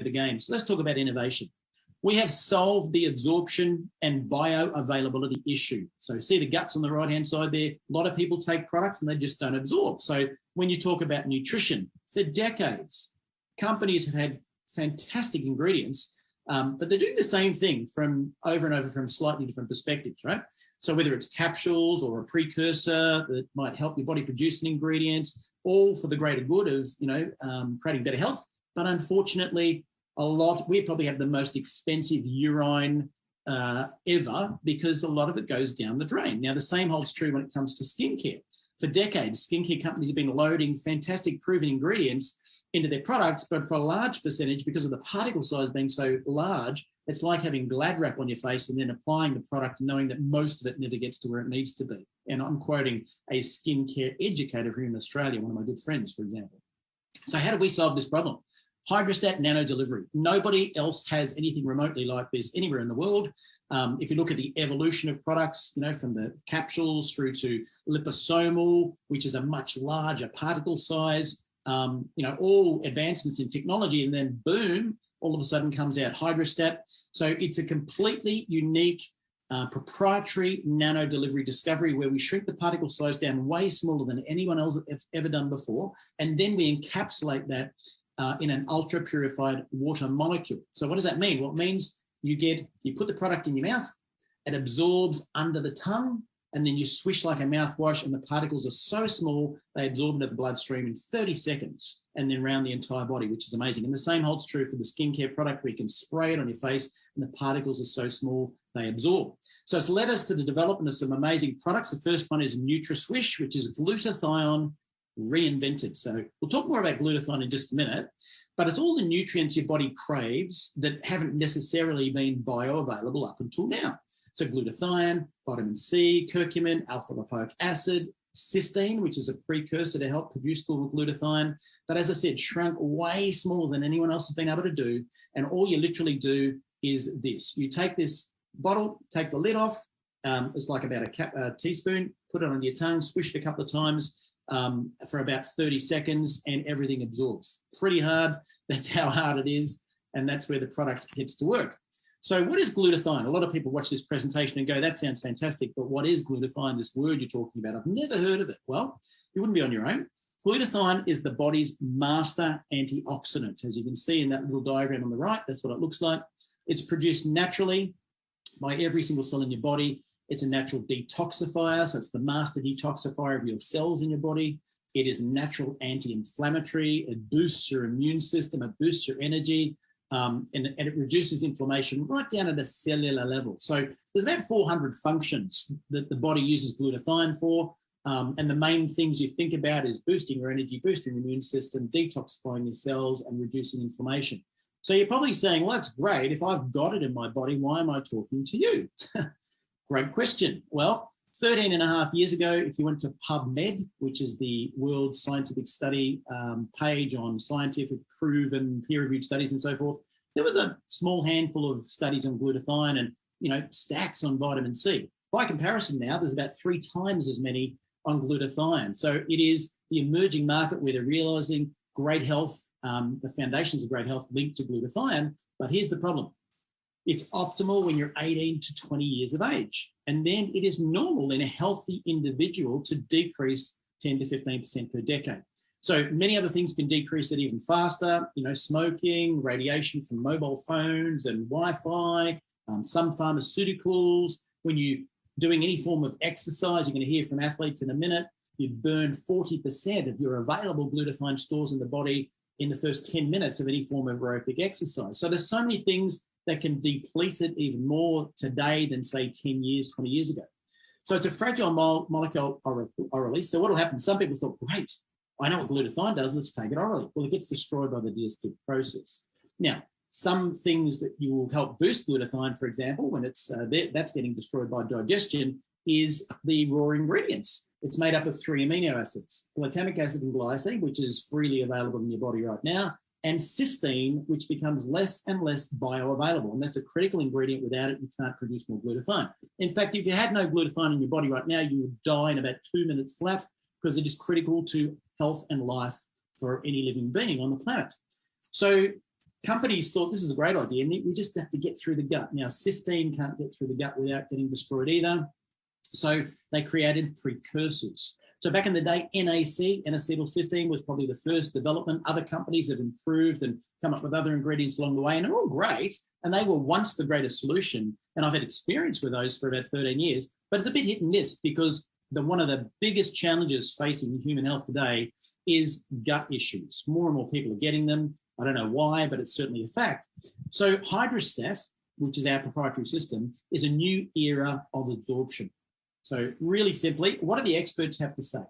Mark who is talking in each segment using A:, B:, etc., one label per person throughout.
A: the game. So let's talk about innovation. We have solved the absorption and bioavailability issue. So see the guts on the right-hand side there. A lot of people take products and they just don't absorb. So when you talk about nutrition, for decades, companies have had fantastic ingredients, but they're doing the same thing from over and over from slightly different perspectives, right? So whether it's capsules or a precursor that might help your body produce an ingredient, all for the greater good of, creating better health. But unfortunately, we probably have the most expensive urine ever because a lot of it goes down the drain. Now, the same holds true when it comes to skincare. For decades, skincare companies have been loading fantastic proven ingredients into their products, but for a large percentage, because of the particle size being so large, it's like having Glad wrap on your face and then applying the product knowing that most of it never gets to where it needs to be. And I'm quoting a skincare educator here in Australia, one of my good friends, for example. So how do we solve this problem? HydraStat Nano delivery. Nobody else has anything remotely like this anywhere in the world. If you look at the evolution of products, from the capsules through to liposomal, which is a much larger particle size, all advancements in technology, and then boom, all of a sudden comes out HydraStat. So it's a completely unique proprietary nano delivery discovery where we shrink the particle size down way smaller than anyone else has ever done before. And then we encapsulate that in an ultra purified water molecule. So what does that mean? Well, it means you put the product in your mouth, it absorbs under the tongue, and then you swish like a mouthwash, and the particles are so small, they absorb into the bloodstream in 30 seconds and then around the entire body, which is amazing. And the same holds true for the skincare product where you can spray it on your face and the particles are so small, they absorb. So it's led us to the development of some amazing products. The first one is NutraSwish, which is glutathione reinvented. So we'll talk more about glutathione in just a minute, but it's all the nutrients your body craves that haven't necessarily been bioavailable up until now. So glutathione, vitamin C, curcumin, alpha-lipoic acid, cysteine, which is a precursor to help produce glutathione. But as I said, shrunk way smaller than anyone else has been able to do. And all you literally do is this. You take this bottle, take the lid off. It's like about a teaspoon, put it on your tongue, swish it a couple of times for about 30 seconds, and everything absorbs. Pretty hard. That's how hard it is. And that's where the product gets to work. So what is glutathione? A lot of people watch this presentation and go, that sounds fantastic, but what is glutathione, this word you're talking about? I've never heard of it. Well, you wouldn't be on your own. Glutathione is the body's master antioxidant. As you can see in that little diagram on the right, that's what it looks like. It's produced naturally by every single cell in your body. It's a natural detoxifier, so it's the master detoxifier of your cells in your body. It is natural anti-inflammatory. It boosts your immune system. It boosts your energy. And it reduces inflammation right down at a cellular level. So there's about 400 functions that the body uses glutathione for. And the main things you think about is boosting your energy, boosting your immune system, detoxifying your cells, and reducing inflammation. So you're probably saying, well, that's great. If I've got it in my body, why am I talking to you? Great question. Well, 13 and a half years ago, if you went to PubMed, which is the world scientific study page on scientific proven peer-reviewed studies and so forth, there was a small handful of studies on glutathione and, stacks on vitamin C. By comparison now, there's about 3 times as many on glutathione. So it is the emerging market where they're realizing great health, the foundations of great health linked to glutathione. But here's the problem. It's optimal when you're 18 to 20 years of age. And then it is normal in a healthy individual to decrease 10 to 15% per decade. So many other things can decrease it even faster, smoking, radiation from mobile phones and Wi-Fi, some pharmaceuticals. When you're doing any form of exercise, you're going to hear from athletes in a minute, you burn 40% of your available glutathione stores in the body in the first 10 minutes of any form of aerobic exercise. So there's so many things that can deplete it even more today than, say, 10 years, 20 years ago. So it's a fragile molecule orally. So what will happen? Some people thought, great, I know what glutathione does, let's take it orally. Well, it gets destroyed by the digestive process. Now, some things that you will help boost glutathione, for example, when it's that's getting destroyed by digestion, is the raw ingredients. It's made up of 3 amino acids, glutamic acid and glycine, which is freely available in your body right now, and cysteine, which becomes less and less bioavailable. And that's a critical ingredient. Without it, you can't produce more glutathione. In fact, if you had no glutathione in your body right now, you would die in about 2 minutes flat, because it is critical to health and life for any living being on the planet. So companies thought this is a great idea, and we just have to get through the gut. Now, cysteine can't get through the gut without getting destroyed either. So they created precursors. So back in the day, NAC, N-acetylcysteine, was probably the first development. Other companies have improved and come up with other ingredients along the way, and they're all great. And they were once the greatest solution. And I've had experience with those for about 13 years. But it's a bit hit and miss because one of the biggest challenges facing human health today is gut issues. More and more people are getting them. I don't know why, but it's certainly a fact. So HydraStat, which is our proprietary system, is a new era of absorption. So really simply, what do the experts have to say?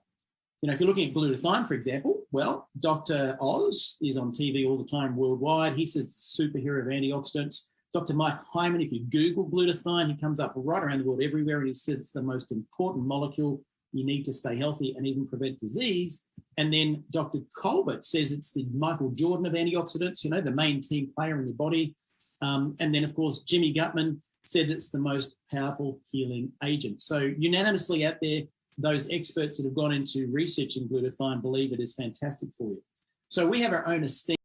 A: You know, if you're looking at glutathione, for example, well, Dr. Oz is on TV all the time worldwide. He says it's a superhero of antioxidants. Dr. Mike Hyman, if you Google glutathione, he comes up right around the world everywhere, and he says it's the most important molecule you need to stay healthy and even prevent disease. And then Dr. Colbert says it's the Michael Jordan of antioxidants, you know, the main team player in your body. And then, of course, Jimmy Gutman says it's the most powerful healing agent. So unanimously out there, those experts that have gone into researching glutathione believe it is fantastic for you. So we have our own esteemed